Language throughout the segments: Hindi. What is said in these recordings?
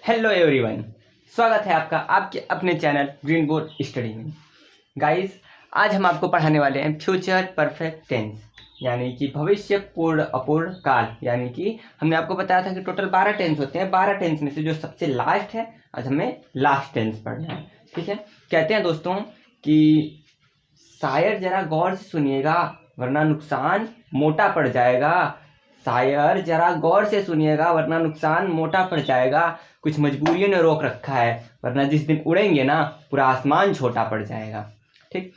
हेलो एवरीवन, स्वागत है आपका आपके अपने चैनल ग्रीन बोर्ड स्टडी में। गाइस, आज हम आपको पढ़ाने वाले हैं फ्यूचर परफेक्ट टेंस, यानी कि भविष्य पूर्ण अपूर्ण काल। यानी कि हमने आपको बताया था कि टोटल 12 टेंस होते हैं। 12 टेंस में से जो सबसे लास्ट है, आज हमें लास्ट टेंस पढ़ना है। ठीक है, कहते हैं दोस्तों कि शायर जरा गौर से सुनिएगा वरना नुकसान मोटा पड़ जाएगा। शायर जरा गौर से सुनिएगा वरना नुकसान मोटा पड़ जाएगा। कुछ मजबूरियों ने रोक रखा है, वरना जिस दिन उड़ेंगे ना पूरा आसमान छोटा पड़ जाएगा। ठीक,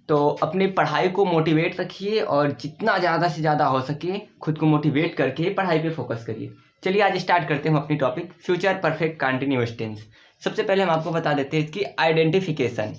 तो अपनी पढ़ाई को मोटिवेट रखिए और जितना ज़्यादा से ज़्यादा हो सके खुद को मोटिवेट करके पढ़ाई पे फोकस करिए। चलिए आज स्टार्ट करते हैं अपनी topic future perfect continuous tense. सबसे पहले हम आपको बता देते हैं इसकी आइडेंटिफिकेशन।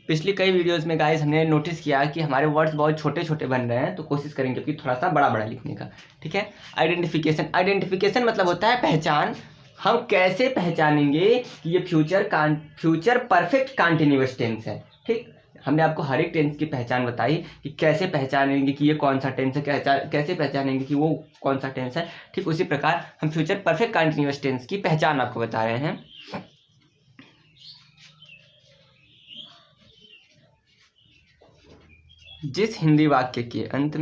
पिछली कई वीडियोस में गाइस हमने नोटिस किया कि हमारे वर्ड्स बहुत छोटे छोटे बन रहे हैं, तो कोशिश करेंगे कि थोड़ा सा बड़ा बड़ा लिखने का। ठीक है, आइडेंटिफिकेशन मतलब होता है पहचान। हम कैसे पहचानेंगे कि ये फ्यूचर परफेक्ट कंटिन्यूअस टेंस है। ठीक, हमने आपको हर एक टेंस की पहचान बताई कि कैसे पहचानेंगे कि ये कौन सा टेंस है, कैसे पहचानेंगे कि वो कौन सा टेंस है। ठीक उसी प्रकार हम फ्यूचर परफेक्ट कंटिन्यूअस टेंस की पहचान आपको बता रहे हैं। जिस हिंदी वाक्य के अंत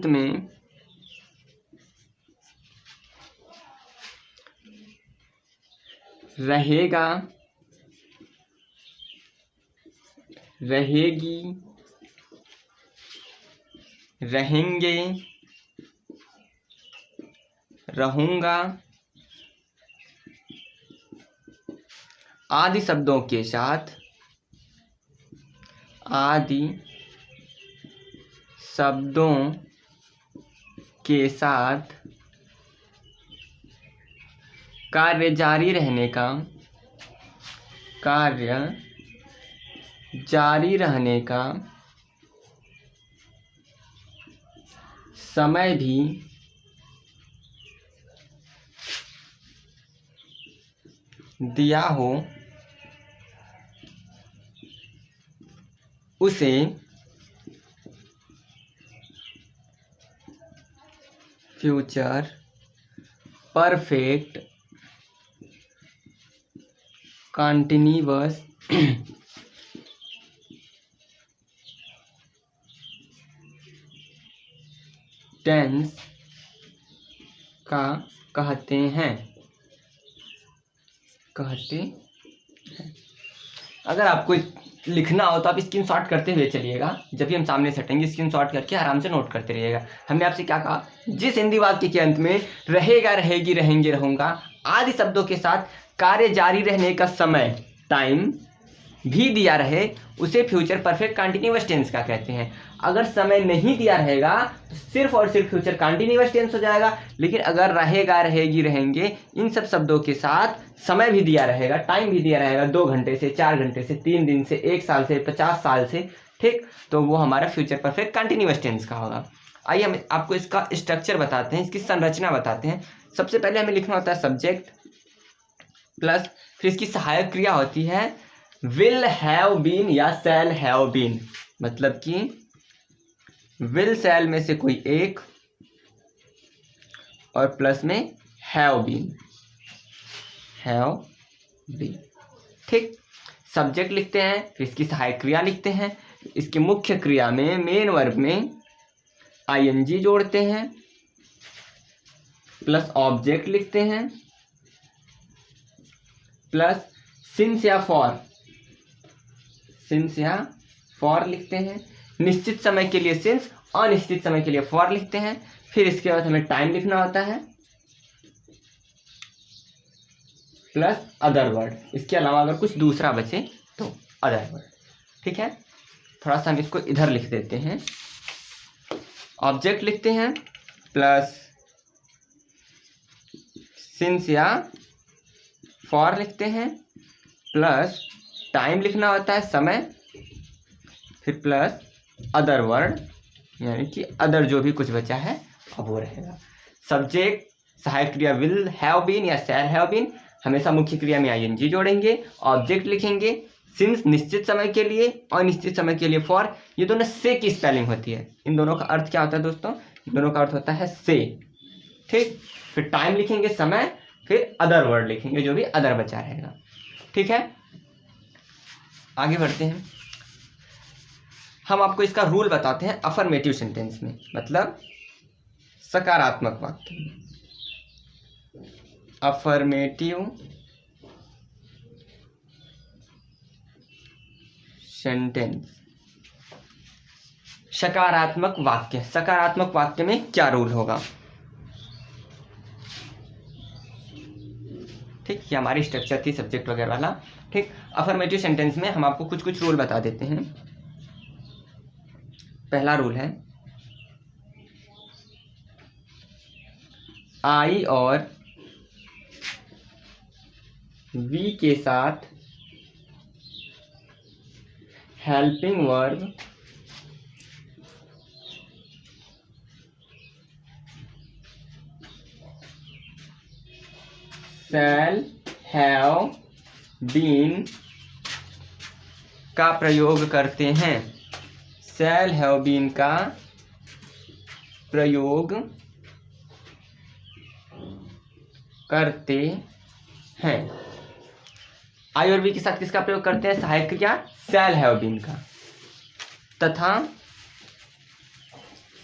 में रहेगा, रहेगी, रहेंगे, रहूंगा आदि शब्दों के साथ कार्य जारी रहने का समय भी दिया हो उसे फ्यूचर परफेक्ट कंटिन्यूअस टेंस का कहते हैं। अगर आपको लिखना हो तो आप स्क्रीनशॉट करते हुए चलिएगा। जब भी हम सामने से हटेंगे स्क्रीनशॉट करके आराम से नोट करते रहिएगा। हमने आपसे क्या कहा, जिस हिंदी वाक्य के अंत में रहेगा, रहेगी, रहेंगे, रहूंगा आदि शब्दों के साथ कार्य जारी रहने का समय टाइम भी दिया रहे उसे फ्यूचर परफेक्ट कंटिन्यूअस टेंस का कहते हैं। अगर समय नहीं दिया रहेगा तो सिर्फ और सिर्फ फ्यूचर कंटिन्यूअस टेंस हो जाएगा। लेकिन अगर रहेगा, रहेगी, रहेंगे इन सब शब्दों के साथ समय भी दिया रहेगा, टाइम भी दिया रहेगा, 2 घंटे से, 4 घंटे से, 3 दिन से, 1 साल से, 50 साल से, ठीक, तो वो हमारा फ्यूचर परफेक्ट कंटिन्यूअस टेंस का होगा। आइए हम आपको इसका स्ट्रक्चर बताते हैं, इसकी संरचना बताते हैं। सबसे पहले हमें लिखना होता है सब्जेक्ट प्लस फिर इसकी सहायक क्रिया होती है विल हैव बीन या शैल हैव बीन। मतलब कि विल शैल में से कोई एक और प्लस में हैव बीन। ठीक, सब्जेक्ट लिखते हैं फिर इसकी सहायक क्रिया लिखते हैं। इसकी मुख्य क्रिया में मेन वर्ब में आईएनजी जोड़ते हैं प्लस ऑब्जेक्ट लिखते हैं प्लस सिंस या फॉर लिखते हैं। निश्चित समय के लिए सिंस, अनिश्चित समय के लिए फॉर लिखते हैं। फिर इसके बाद हमें टाइम लिखना होता है प्लस अदर वर्ड। इसके अलावा अगर कुछ दूसरा बचे तो अदर वर्ड। ठीक है, थोड़ा सा हम इसको इधर लिख देते हैं। ऑब्जेक्ट लिखते हैं प्लस सिंस या फॉर लिखते हैं प्लस टाइम लिखना होता है समय, फिर प्लस अदर वर्ड, यानी कि अदर जो भी कुछ बचा है अब वो रहेगा। सब्जेक्ट सहायक क्रिया विल हैव बीन या शैल हैव बीन, हमेशा मुख्य क्रिया में आईएनजी जोड़ेंगे, ऑब्जेक्ट लिखेंगे, सिंस निश्चित समय के लिए, अनिश्चित समय के लिए फॉर, ये दोनों से की स्पेलिंग होती है। इन दोनों का अर्थ क्या होता है दोस्तों? इन दोनों का अर्थ होता है से। ठीक, फिर टाइम लिखेंगे समय, फिर अदर वर्ड लिखेंगे जो भी अदर बचा रहेगा। ठीक है, आगे बढ़ते हैं। हम आपको इसका रूल बताते हैं अफर्मेटिव सेंटेंस में, मतलब सकारात्मक वाक्य में। अफर्मेटिव सेंटेंस, सकारात्मक वाक्य। सकारात्मक वाक्य में क्या रूल होगा? ठीक, ये हमारी स्ट्रक्चर थी सब्जेक्ट वगैरह वाला। ठीक, अफर्मेटिव सेंटेंस में हम आपको कुछ कुछ रूल बता देते हैं। पहला रूल है आई और वी के साथ helping verb shall have been का प्रयोग करते हैं। शैल हैव बीन का प्रयोग करते हैं। आई और वी के साथ किसका प्रयोग करते हैं? सहायक क्रिया शैल हैव बीन का, तथा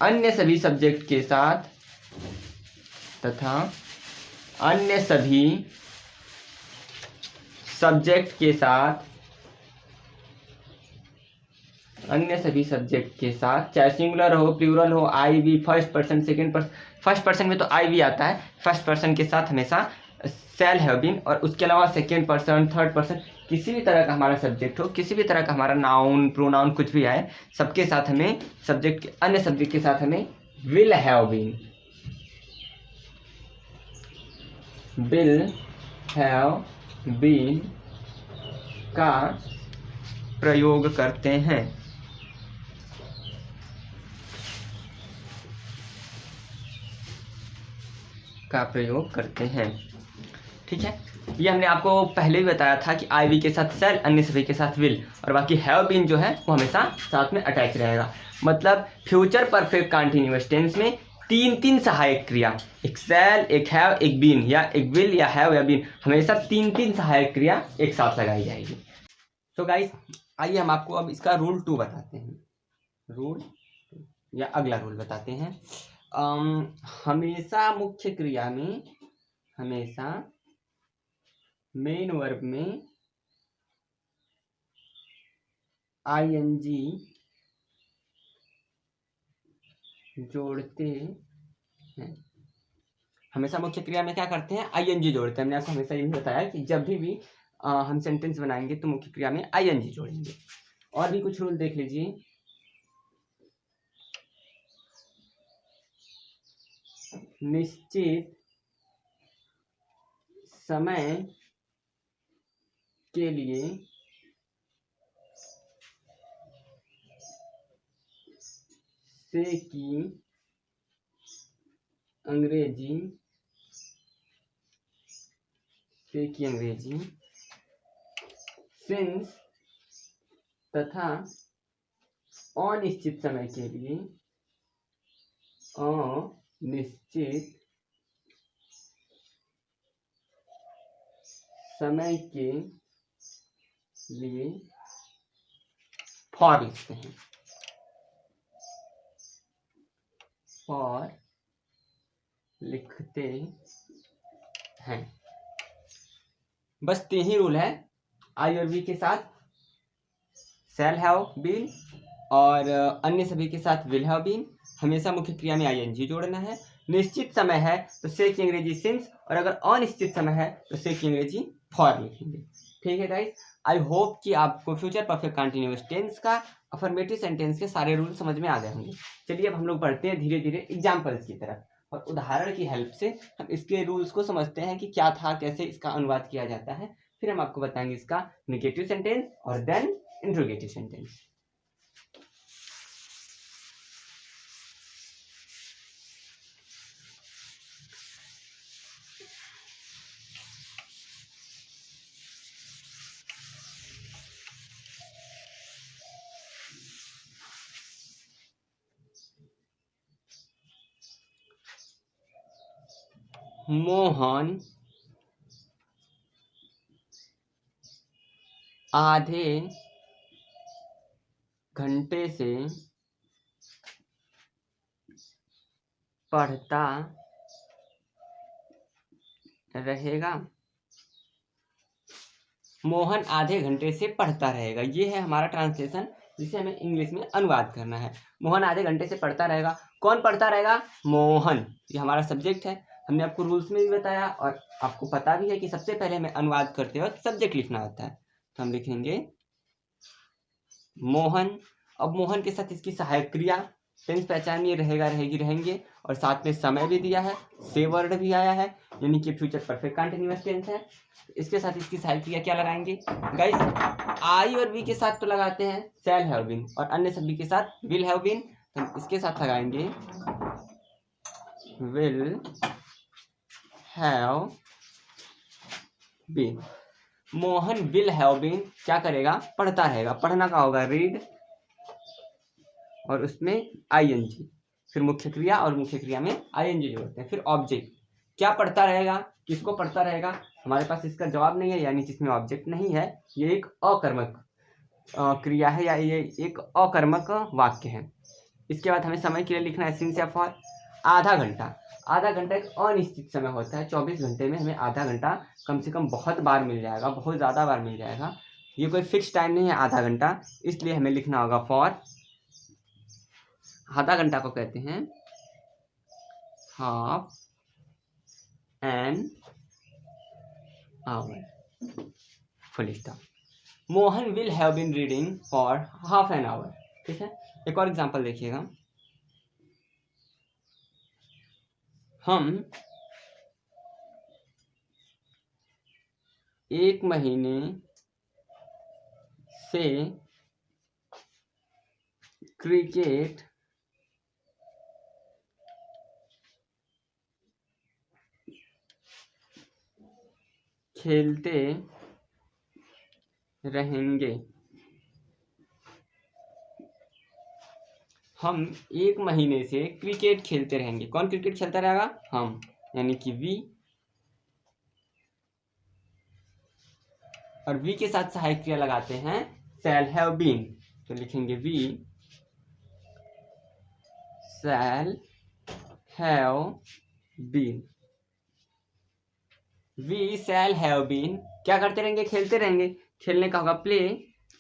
अन्य सभी सब्जेक्ट के साथ, तथा अन्य सभी सब्जेक्ट के साथ, अन्य सभी सब्जेक्ट के साथ, चाहे सिंगुलर हो प्लूरल हो, I we, first person second person. First person में तो आई वी आता है, फर्स्ट पर्सन के साथ हमेशा शैल हैव बीन, और उसके अलावा सेकंड पर्सन, थर्ड पर्सन, किसी भी तरह का हमारा सब्जेक्ट हो, किसी भी तरह का हमारा नाउन प्रोनाउन कुछ भी आए, सबके साथ हमें सब्जेक्ट के, अन्य सब्जेक्ट के साथ हमें will have been, will have been का प्रयोग करते हैं। का प्रयोग करते हैं। ठीक है, ये हमने आपको पहले भी बताया था कि आई वी के साथ शैल, अन्य सभी के साथ विल, और बाकी हैव बीन जो है वो हमेशा साथ में अटैच रहेगा। मतलब फ्यूचर परफेक्ट कंटीन्यूअस टेंस में तीन तीन सहायक क्रिया, एक शैल, एक हैव, एक बीन, या एक विल या हैव या बीन, हमेशा तीन तीन सहायक क्रिया एक साथ लगाई जाएगी। तो गाइस आइए हम आपको अब इसका रूल 2 बताते हैं। रूल या अगला रूल बताते हैं। हमेशा मुख्य क्रिया में, हमेशा मेन वर्ब में आईएनजी जोड़ते हैं। हमेशा मुख्य क्रिया में क्या करते हैं? आईएनजी जोड़ते हैं। हमने आपको हमेशा यही बताया कि जब भी हम सेंटेंस बनाएंगे तो मुख्य क्रिया में आईएनजी जोड़ेंगे। और भी कुछ रूल देख लीजिए। निश्चित समय के लिए से की अंग्रेजी, से की अंग्रेजी, सिंस तथा अनिश्चित समय के लिए, अनिश्चित समय के लिए फॉर लिखते हैं। फॉर लिखते हैं। बस 3 ही रूल है। आई और वी के साथ शैल हैव बीन, और अन्य सभी के साथ विल हैव बीन। हमेशा मुख्य क्रिया में आईएनजी जोड़ना है। निश्चित समय है तो से की अंग्रेजी सिंस, और अगर अनिश्चित समय है तो से की अंग्रेजी फॉर लिखेंगे। ठीक है गाइस, आई होप कि आपको फ्यूचर परफेक्ट कंटिन्यूअस टेंस का अफर्मेटिव सेंटेंस के सारे रूल समझ में आ गए होंगे। चलिए अब हम लोग बढ़ते हैं धीरे धीरे एग्जाम्पल्स की तरफ, और उदाहरण की हेल्प से हम इसके रूल्स को समझते हैं कि क्या था, कैसे इसका अनुवाद किया जाता है। फिर हम आपको बताएंगे इसका नेगेटिव सेंटेंस और देन इंट्रोगेटिव सेंटेंस। मोहन आधे घंटे से पढ़ता रहेगा। मोहन आधे घंटे से पढ़ता रहेगा, ये है हमारा ट्रांसलेशन, जिसे हमें इंग्लिश में अनुवाद करना है। मोहन आधे घंटे से पढ़ता रहेगा। कौन पढ़ता रहेगा? मोहन, ये हमारा सब्जेक्ट है। हमने आपको रूल्स में भी बताया और आपको पता भी है कि सबसे पहले हमें अनुवाद करते वक्त सब्जेक्ट लिखना होता है। तो हम लिखेंगे मोहन। अब मोहन के साथ इसकी सहायक क्रिया, टेंस पहचानिए, रहेगा, रहेगी, रहेंगे, और साथ में समय भी दिया है, से वर्ड भी आया है, यानी कि फ्यूचर परफेक्ट कंटीन्यूअस टेंस है। इसके साथ इसकी सहायक क्रिया क्या लगाएंगे गाइस? आई और वी के साथ तो लगाते हैं शैल हैव बीन, और अन्य सभी के साथ विल हैव बीन। तो इसके साथ लगाएंगे will have been. Mohan will have been क्या करेगा? पढ़ता रहेगा। पढ़ना का होगा रीड, और उसमें आईएनजी, फिर मुख्य क्रिया, और मुख्य क्रिया में आईएनजी जोड़ते हैं। फिर ऑब्जेक्ट, क्या पढ़ता रहेगा? किसको पढ़ता रहेगा? हमारे पास इसका जवाब नहीं है, यानी कि इसमें ऑब्जेक्ट नहीं है। ये एक अकर्मक क्रिया है, या ये एक अकर्मक वाक्य है। इसके बाद हमें समय के लिए लिखना है सिंस या फॉर। आधा घंटा, आधा घंटा एक अनिश्चित समय होता है। 24 घंटे में हमें आधा घंटा कम से कम बहुत बार मिल जाएगा, बहुत ज़्यादा बार मिल जाएगा। ये कोई फिक्स टाइम नहीं है आधा घंटा, इसलिए हमें लिखना होगा फॉर। आधा घंटा को कहते हैं half an hour, full stop. Mohan will have been reading for half an hour. ठीक है, एक और एग्जांपल देखिएगा। हम 1 महीने से क्रिकेट खेलते रहेंगे। हम 1 महीने से क्रिकेट खेलते रहेंगे। कौन क्रिकेट खेलता रहेगा? हम, यानी कि वी, और वी के साथ सहायक क्रिया लगाते हैं शैल हैव बीन। तो लिखेंगे we shall have been. We shall have been क्या करते रहेंगे? खेलते रहेंगे। खेलने का होगा प्ले,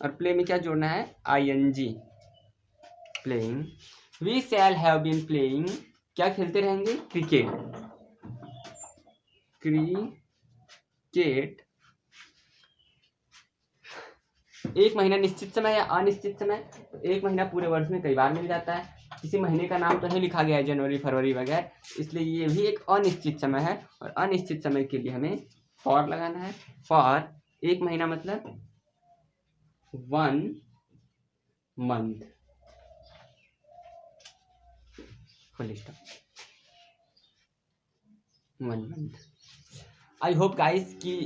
और प्ले में क्या जोड़ना है? ING, playing. We shall have been playing क्या खेलते रहेंगे? क्रिकेट। क्रिकेट 1 महीना निश्चित समय या अनिश्चित समय? तो 1 महीना पूरे वर्ष में कई बार मिल जाता है। किसी महीने का नाम तो नहीं लिखा गया है, जनवरी, फरवरी वगैरह, इसलिए ये भी एक अनिश्चित समय है। और अनिश्चित समय के लिए हमें फॉर लगाना है। फॉर 1 महीना मतलब 1 month, full stop, 1 month. I hope guys कि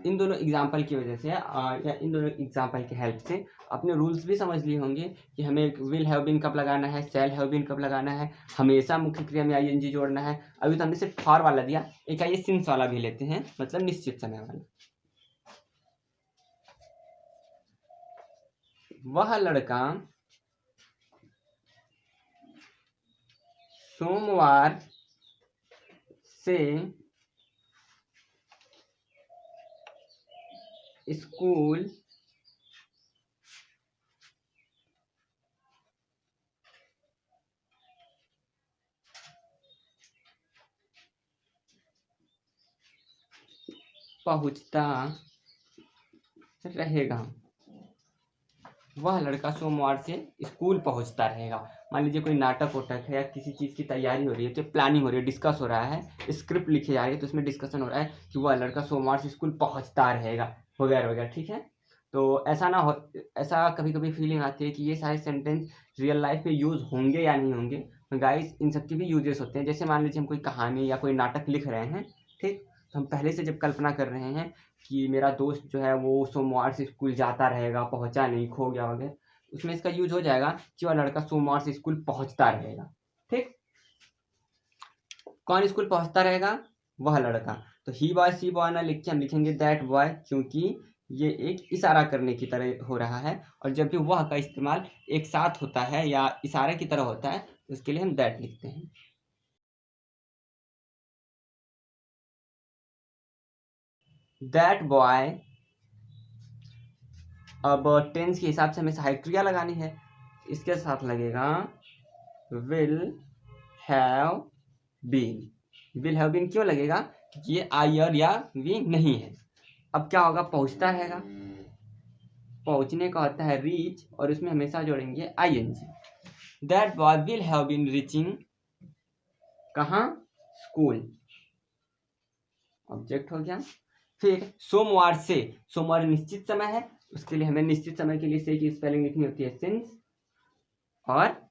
इन दोनों एग्जाम्पल की वजह से या इन दोनों एग्जाम्पल की हेल्प से अपने रूल्स भी समझ लिए होंगे कि हमें विल हैव बीन कब लगाना है, शैल हैव बीन कब लगाना है, हमेशा मुख्य क्रिया में आईएनजी जोड़ना है। अभी तो हमने सिर्फ फॉर वाला दिया, एक आइए सिंस वाला भी लेते हैं, मतलब निश्चित समय वाला। वह लड़का सोमवार से स्कूल पहुंचता रहेगा। वह लड़का सोमवार से स्कूल पहुंचता रहेगा। मान लीजिए कोई नाटक वाटक है या किसी चीज़ की तैयारी हो रही है, तो प्लानिंग हो रही है, डिस्कस हो रहा है, स्क्रिप्ट लिखी जा रही है, तो उसमें डिस्कशन हो रहा है कि वह लड़का सोमवार से स्कूल पहुंचता रहेगा, वगैरह वगैरह। ठीक है, तो ऐसा ना हो, ऐसा कभी कभी फीलिंग आती है कि ये सारे सेंटेंस रियल लाइफ में यूज़ होंगे या नहीं होंगे। तो गाइस इन सब के भी यूजेस होते हैं। जैसे मान लीजिए हम कोई कहानी या कोई नाटक लिख रहे हैं, ठीक, तो हम पहले से जब कल्पना कर रहे हैं कि मेरा दोस्त जो है वो सोमवार से स्कूल जाता रहेगा, पहुंचा नहीं, खो गया वगैरह, उसमें इसका यूज हो जाएगा कि वह लड़का सोमवार से स्कूल पहुंचता रहेगा। ठीक, कौन स्कूल पहुंचता रहेगा? वह लड़का। तो ही बॉय सी बॉय ना लिख के हम लिखेंगे दैट बॉय, क्योंकि ये एक इशारा करने की तरह हो रहा है, और जब भी वह का इस्तेमाल एक साथ होता है या इशारे की तरह होता है तो उसके लिए हम दैट लिखते हैं। दैट बॉय, अब टेंस के हिसाब से हमें सहायक क्रिया लगानी है, इसके साथ लगेगा will have been. Will have been क्यों लगेगा? क्योंकि ये आई और या वी नहीं है। अब क्या होगा, पहुंचता रहेगा, पहुंचने का होता है रीच, और उसमें हमेशा जोड़ेंगे I N G. That boy will have been reaching, कहाँ? स्कूल, ऑब्जेक्ट हो गया। फिर सोमवार से, सोमवार निश्चित समय है, उसके लिए हमें निश्चित समय के लिए से की स्पेलिंग लिखनी होती है सिंस, और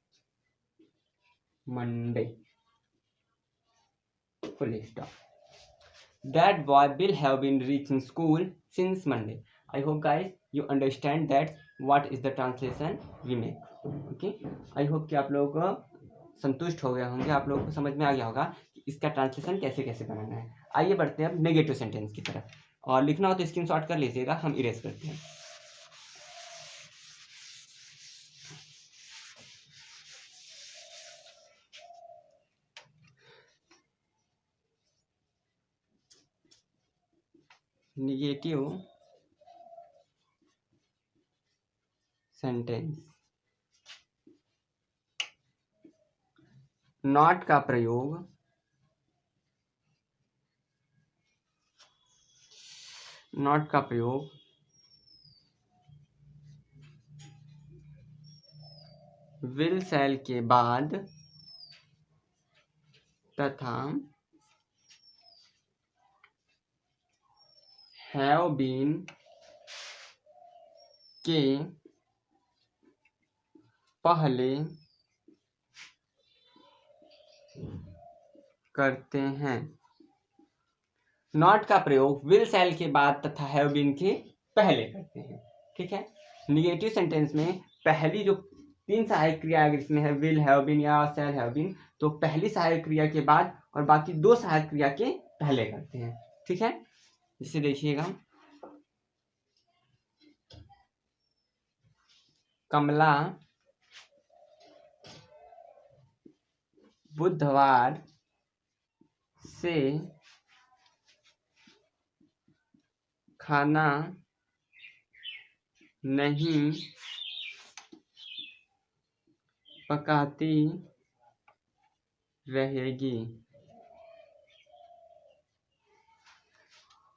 Monday, full stop. That boy will have been reaching school since Monday. I hope guys you understand that what is the translation we make. Okay, I hope कि आप लोग संतुष्ट हो गए होंगे, आप लोगों को समझ में आ गया होगा कि इसका ट्रांसलेशन कैसे कैसे बनाना है। आइए बढ़ते हैं अब नेगेटिव सेंटेंस की तरफ, और लिखना हो तो स्क्रीनशॉट कर लीजिएगा, हम इरेज करते हैं। नेगेटिव सेंटेंस, नॉट का प्रयोग विल शैल के बाद तथा हैव बीन के पहले करते हैं। नॉट का प्रयोग विल शैल के बाद तथा हैव बीन के पहले करते हैं। ठीक है, निगेटिव सेंटेंस में पहली जो तीन सहायक क्रिया अगर इसमें है विल हैव बीन या शैल हैव बीन, तो पहली सहायक क्रिया के बाद और बाकी दो सहायक क्रिया के पहले करते हैं। ठीक है, जिसे देखिएगा, कमला बुधवार से खाना नहीं पकाती रहेगी,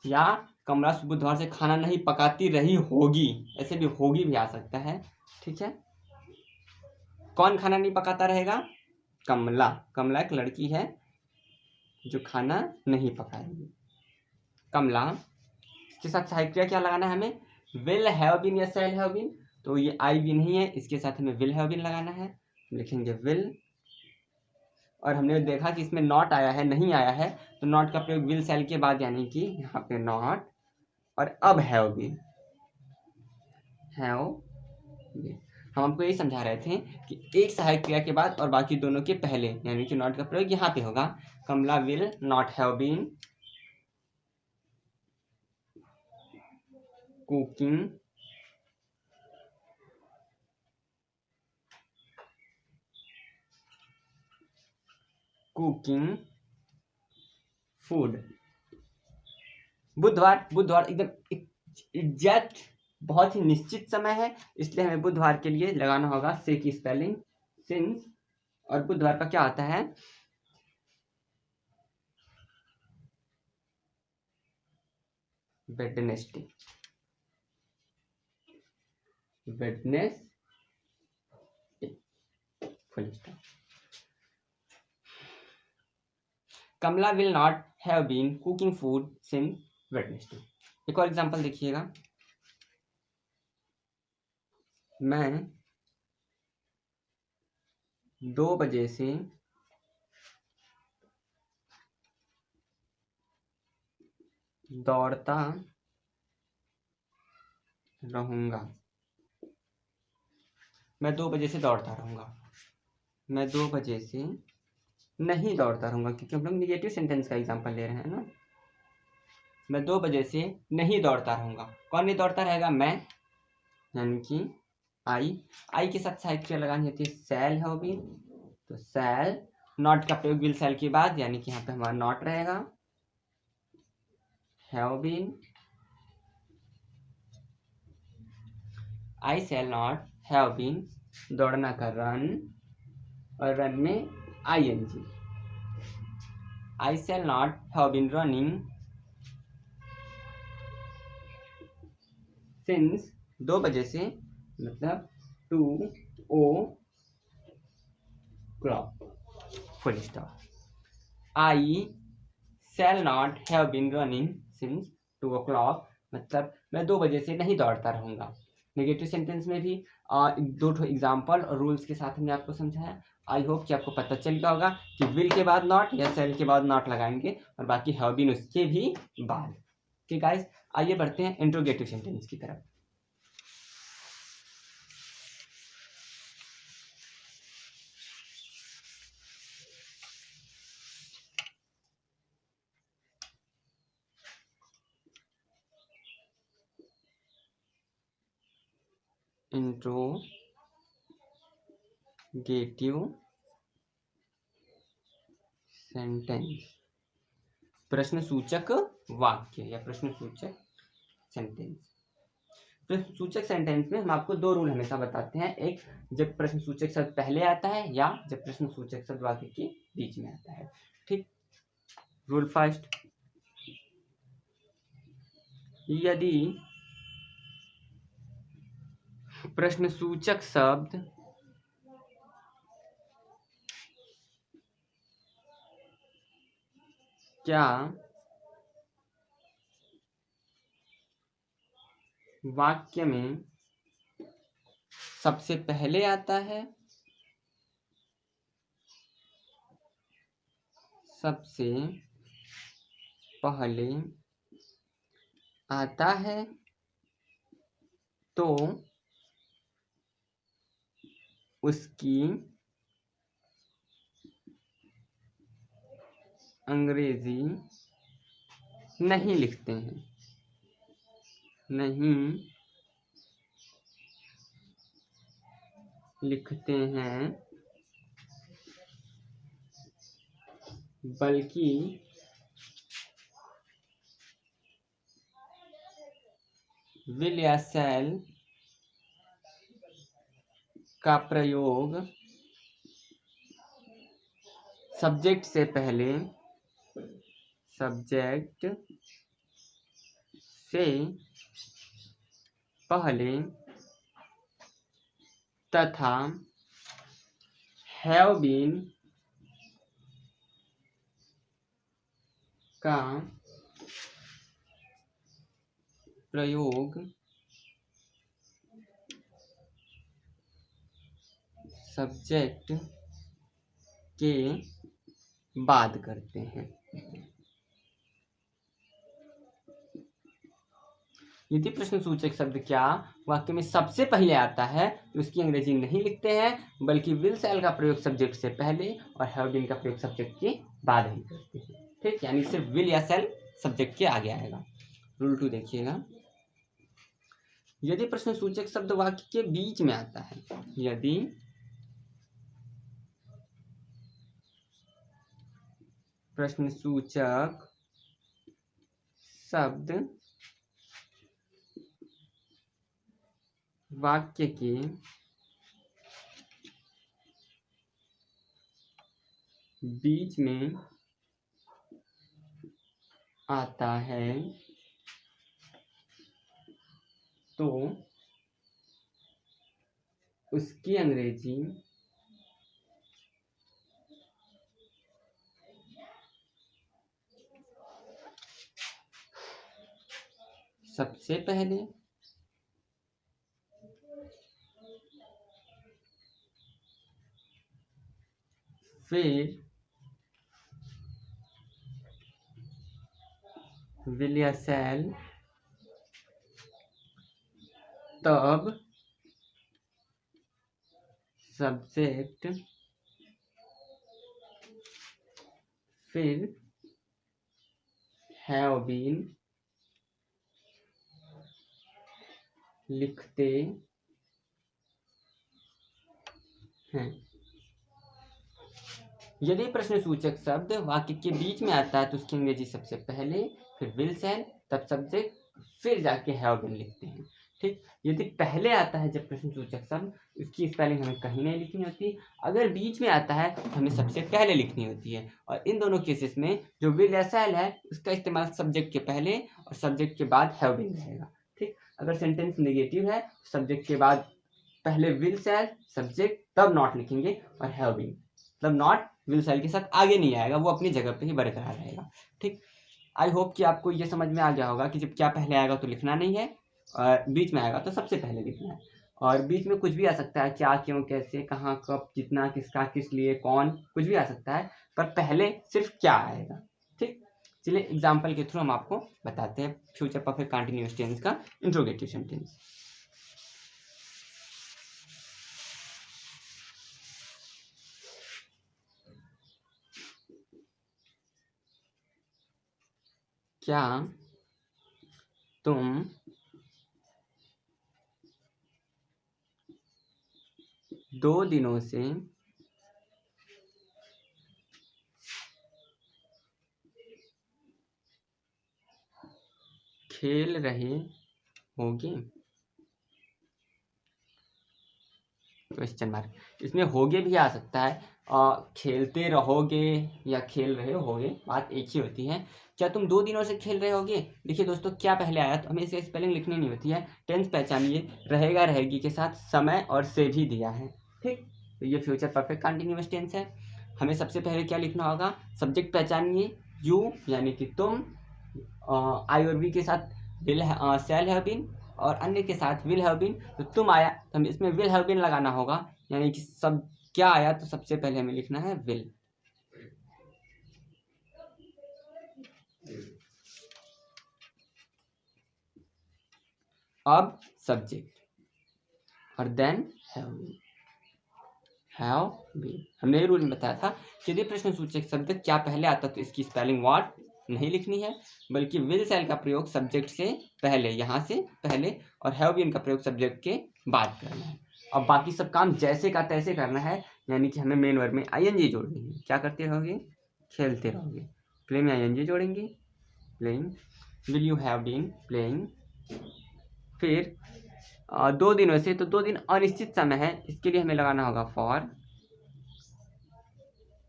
या कमला बुधवार से खाना नहीं पकाती रही होगी, ऐसे भी होगी भी आ सकता है। ठीक है, कौन खाना नहीं पकाता रहेगा? कमला। कमला एक लड़की है जो खाना नहीं पकाएगी। कमला, इसके साथ सहायक क्रिया क्या लगाना है हमें? विल हैव बीन या शैल हैव बीन, तो ये आई भी नहीं है, इसके साथ हमें विल हैव बीन लगाना है, लिखेंगे विल। और हमने देखा कि इसमें नॉट आया है, नहीं आया है, तो नॉट का प्रयोग विल शैल के बाद, यानी कि यहाँ पे नॉट, और अब हैव बीन, हम आपको यही समझा रहे थे कि एक सहायक क्रिया के बाद और बाकी दोनों के पहले, यानी कि नॉट का प्रयोग यहाँ पे होगा। Kamala will not have been cooking food. बुधवार, बुधवार एकदम एग्जैक्ट, बहुत ही निश्चित समय है, इसलिए हमें बुधवार के लिए लगाना होगा से की स्पेलिंग सिंस, और बुधवार का क्या आता है? Wednesday, full stop. Kamla will not have been cooking food since Wednesday. एक और एग्जांपल देखिएगा, मैं 2 बजे से दौड़ता रहूंगा। मैं 2 बजे से दौड़ता रहूंगा। मैं 2 बजे से नहीं दौड़ता रहूँगा, क्योंकि हम लोग निगेटिव सेंटेंस का एग्जांपल ले रहे हैं ना। मैं 2 बजे से नहीं दौड़ता रहूँगा। कौन नहीं दौड़ता रहेगा? मैं, यानी कि आई के साथ सहायक क्रिया लगानी होती है, शैल हैव बीन, तो शैल, नॉट का प्रयोग विल शैल के बाद, यानी कि यहाँ पे हमारा नॉट रहेगा, have been, I shall not have been, दौड़ना का रन, और रन में ING, I shall not have been running since 2 बजे से, मतलब 2 o'clock, full stop. I shall not have been running since 2 o'clock, मतलब मैं 2 बजे से नहीं दौड़ता रहूँगा। नेगेटिव सेंटेंस में भी 2 एग्जाम्पल और रूल्स के साथ हमने आपको समझाया। आई होप कि आपको पता चल गया होगा कि विल के बाद नॉट या शैल के बाद नॉट लगाएंगे, और बाकी हैव बीन उसके भी बाद। ठीक गाइस, आइए बढ़ते हैं इंट्रोगेटिव सेंटेंस की तरफ। इंट्रोगेटिव सेंटेंस, प्रश्नसूचक वाक्य या प्रश्नसूचक सेंटेंस। प्रश्नसूचक सेंटेंस में हम आपको 2 रूल हमेशा बताते हैं, एक जब प्रश्नसूचक शब्द पहले आता है, या जब प्रश्नसूचक शब्द वाक्य के बीच में आता है। ठीक, रूल फर्स्ट, यदि प्रश्नसूचक शब्द क्या वाक्य में सबसे पहले आता है, सबसे पहले आता है, तो उसकी अंग्रेजी नहीं लिखते हैं, नहीं लिखते हैं, बल्कि विल या शैल का प्रयोग सब्जेक्ट से पहले, सब्जेक्ट से पहले तथा हैव बीन का प्रयोग सब्जेक्ट के बाद करते हैं। यदि प्रश्नसूचक शब्द क्या वाक्य में सबसे पहले आता है, तो उसकी अंग्रेजी नहीं लिखते हैं, बल्कि विल शैल का प्रयोग सब्जेक्ट से पहले और हैव बीन का प्रयोग सब्जेक्ट के बाद ही करते हैं। ठीक, यानी सिर्फ विल या शैल सब्जेक्ट के आगे आएगा। रूल 2 देखिएगा, यदि प्रश्नसूचक शब्द वाक्य के बीच में आता है, यदि प्रश्नसूचक शब्द वाक्य के बीच में आता है, तो उसकी अंग्रेजी सबसे पहले फिर विल या शैल, तब सब्जेक्ट फिर हैव बीन लिखते हैं। यदि प्रश्नसूचक शब्द वाक्य के बीच में आता है तो उसकी अंग्रेजी सबसे पहले, फिर विल सेल, तब सब्जेक्ट, फिर जाके हैव बीन लिखते हैं। ठीक, यदि पहले आता है जब प्रश्नसूचक शब्द, उसकी स्पेलिंग हमें कहीं नहीं लिखनी होती। अगर बीच में आता है तो हमें सबसे पहले लिखनी होती है। और इन दोनों केसेस में जो विल या सेल है उसका इस्तेमाल सब्जेक्ट के पहले और सब्जेक्ट के बाद हैव बीन रहेगा। ठीक, अगर सेंटेंस नेगेटिव है सब्जेक्ट के बाद पहले विल सेल सब्जेक्ट, तब नॉट लिखेंगे और हैव बीन, मतलब नॉट विल सेल के साथ आगे नहीं आएगा, वो अपनी जगह पे ही बरकरार रहेगा। ठीक, आई होप कि आपको ये समझ में आ गया होगा कि जब क्या पहले आएगा तो लिखना नहीं है, और बीच में आएगा तो सबसे पहले लिखना है। और बीच में कुछ भी आ सकता है, क्या, क्यों, कैसे, कहाँ, कब, कितना, किसका, किस लिए, कौन, कुछ भी आ सकता है, पर पहले सिर्फ क्या आएगा। ठीक, चलिए एग्जाम्पल के थ्रू हम आपको बताते हैं फ्यूचर परफेक्ट कंटिन्यूअस टेंस का इंट्रोगेटिव सेंटेंस। क्या तुम 2 दिनों से खेल रहे होगे? क्वेश्चन मार्क, इसमें होगे भी आ सकता है, खेलते रहोगे या खेल रहे होगे, बात एक ही होती है। क्या तुम 2 दिनों से खेल रहे होगे? देखिए दोस्तों, क्या पहले आया तो हमें इसे स्पेलिंग लिखनी नहीं होती है। टेंस पहचानिए, रहेगा रहेगी के साथ समय और से भी दिया है। ठीक, तो ये फ्यूचर परफेक्ट कंटिन्यूअस टेंस है। हमें सबसे पहले क्या लिखना होगा, सब्जेक्ट पहचानिए, यू यानी कि तुम, आई और वी के साथ विल शैल हैव बीन, और अन्य के साथ विल हैव बीन। तो तुम आया तो हमें इसमें विल हैव बीन लगाना होगा, यानी कि सब क्या आया तो सबसे पहले हमें लिखना है विल। अब सब्जेक्ट और देन हैव बीन। हमने ये रूल में बताया था कि यदि प्रश्नसूचक शब्द क्या पहले आता तो इसकी स्पेलिंग व्हाट नहीं लिखनी है, बल्कि विल सेल का प्रयोग सब्जेक्ट से पहले, यहाँ से पहले, और हैव बीन का प्रयोग सब्जेक्ट के बाद करना है। अब बाकी सब काम जैसे का तैसे करना है, यानी कि हमें मेन वर्ब में आईएनजी जोड़नी है। क्या करते रहोगे? खेलते रहोगे। प्ले में आईएनजी जोड़ेंगे, playing. Will you have been playing. फिर 2 दिनों से, तो 2 दिन अनिश्चित समय है, इसके लिए हमें लगाना होगा फॉर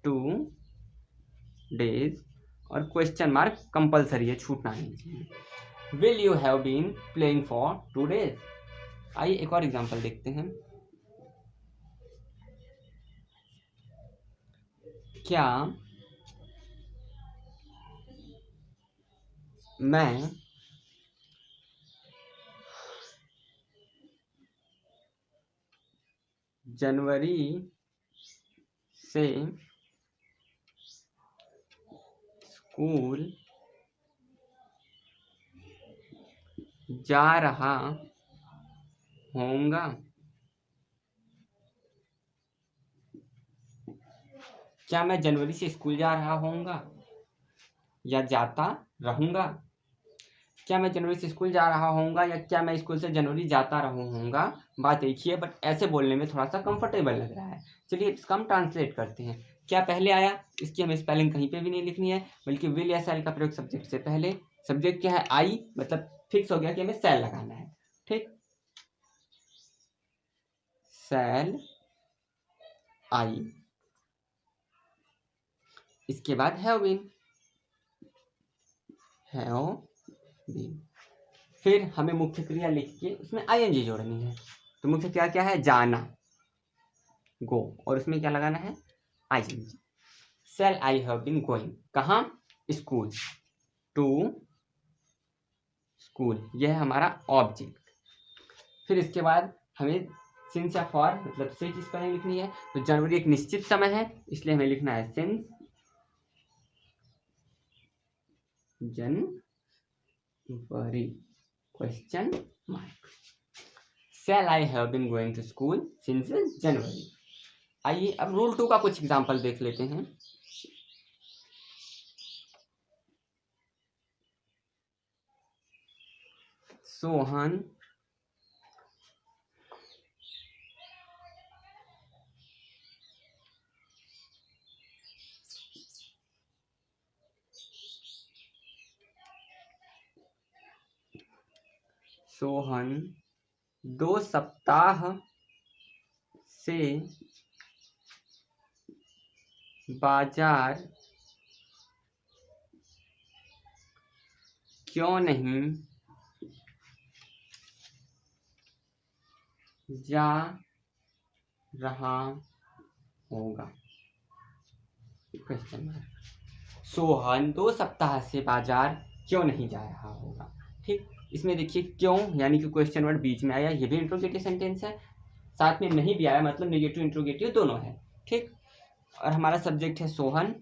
2 डेज, और क्वेश्चन मार्क कंपलसरी है, छूटना नहीं चाहिए। Will you have been playing for 2 days. आइए एक और एग्जांपल देखते हैं। क्या मैं जनवरी से स्कूल जा रहा होऊंगा? क्या मैं जनवरी से स्कूल जा रहा होऊंगा या जाता रहूंगा? क्या मैं जनवरी से स्कूल जा रहा होऊंगा या क्या मैं स्कूल से जनवरी जाता रहूंगा, बात एक ही है, बट ऐसे बोलने में थोड़ा सा कंफर्टेबल लग रहा है। चलिए इसका हम ट्रांसलेट करते हैं। क्या पहले आया, इसकी हमें स्पेलिंग कहीं पे भी नहीं लिखनी है, बल्कि विल या सेल का प्रयोग सब्जेक्ट से पहले। सब्जेक्ट क्या है? आई, मतलब फिक्स हो गया कि हमें सेल लगाना है। ठीक, सेल आई, इसके बाद हैव बीन, हैव बीन। फिर हमें मुख्य क्रिया लिख के उसमें आईएनजी जोड़नी है। तो मुख्य क्रिया क्या है? जाना, गो, और उसमें क्या लगाना है? ING. Shall I have been going, कहाँ? स्कूल, टू स्कूल, यह है हमारा ऑब्जेक्ट। फिर इसके बाद हमें सिंस या फॉर, मतलब से की स्पेलिंग लिखनी है। तो जनवरी एक निश्चित समय है, इसलिए हमें लिखना है since January, question mark. Shall I have been going to school since January. आइए अब रूल 2 का कुछ एग्जांपल देख लेते हैं। सोहन सोहन 2 सप्ताह से बाजार क्यों नहीं जा रहा होगा? Question mark. सोहन 2 सप्ताह से बाजार क्यों नहीं जा रहा होगा? ठीक, इसमें देखिए क्यों यानी कि क्वेश्चन वर्ड बीच में आया, ये भी इंट्रोगेटिव सेंटेंस है, साथ में नहीं भी आया मतलब नेगेटिव इंट्रोगेटिव दोनों है। ठीक, और हमारा सब्जेक्ट है सोहन,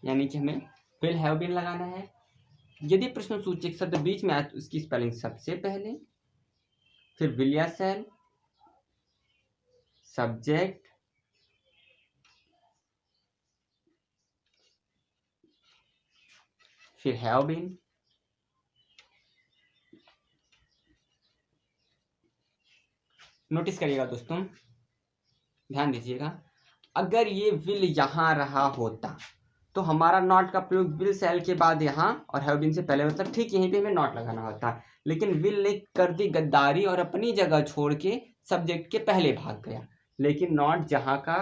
यानी कि हमें विल हैव बीन लगाना है। यदि प्रश्न सूचक शब्द बीच में आए तो उसकी स्पेलिंग सबसे पहले, फिर विल या शैल, सब्जेक्ट, फिर हैव बीन, नोटिस करिएगा दोस्तों, ध्यान दीजिएगा, अगर ये विल यहाँ रहा होता तो हमारा नॉट का प्रयोग विल शैल के बाद यहाँ और हैव बीन से पहले, मतलब ठीक यहीं पे हमें नॉट लगाना होता, लेकिन विल ने कर दी गद्दारी और अपनी जगह छोड़ के सब्जेक्ट के पहले भाग गया, लेकिन नॉट जहाँ का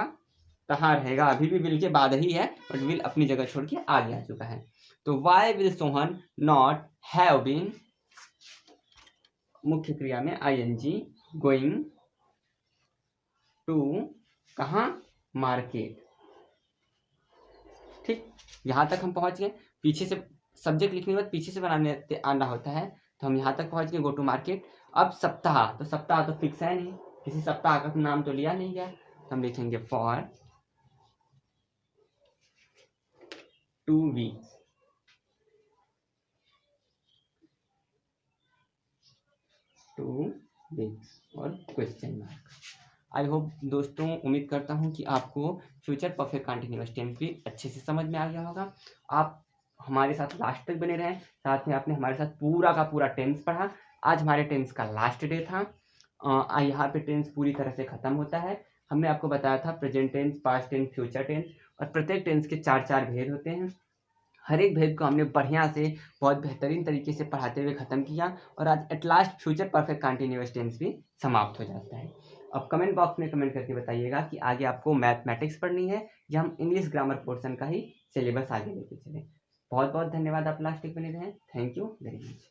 तहाँ रहेगा, अभी भी विल के बाद ही है, बट विल अपनी जगह छोड़ के आगे आ चुका है। तो why will Sohan not have been, मुख्य क्रिया में आईएनजी, गोइंग टू कहाँ, मार्केट। ठीक, यहाँ तक हम पहुँच गए। पीछे से सब्जेक्ट लिखने के बाद पीछे से बनाने आना होता है, तो हम यहाँ तक पहुँच गए, गो टू मार्केट। अब सप्ताह, तो सप्ताह तो फिक्स है नहीं, किसी सप्ताह का नाम तो लिया नहीं गया, तो हम लिखेंगे फॉर 2 वीक्स। और क्वेश्चन मार्क। आई होप दोस्तों, उम्मीद करता हूँ कि आपको फ्यूचर परफेक्ट कंटिन्यूअस टेंस भी अच्छे से समझ में आ गया होगा। आप हमारे साथ लास्ट तक बने रहें, साथ में आपने हमारे साथ पूरा का पूरा टेंस पढ़ा। आज हमारे टेंस का लास्ट डे था। यहाँ पे टेंस पूरी तरह से खत्म होता है। हमने आपको बताया था present tense, past tense, future tense, और प्रत्येक टेंस के 4 भेद होते हैं। हर एक भेद को हमने बढ़िया से बहुत बेहतरीन तरीके से पढ़ाते हुए ख़त्म किया, और आज at last future perfect continuous tense भी समाप्त हो जाता है। अब कमेंट बॉक्स में कमेंट करके बताइएगा कि आगे आपको मैथमेटिक्स पढ़नी है या हम इंग्लिश ग्रामर पोर्शन का ही सिलेबस आगे लेके चलें। बहुत बहुत धन्यवाद, आप लास्ट तक बने रहें। Thank you very much.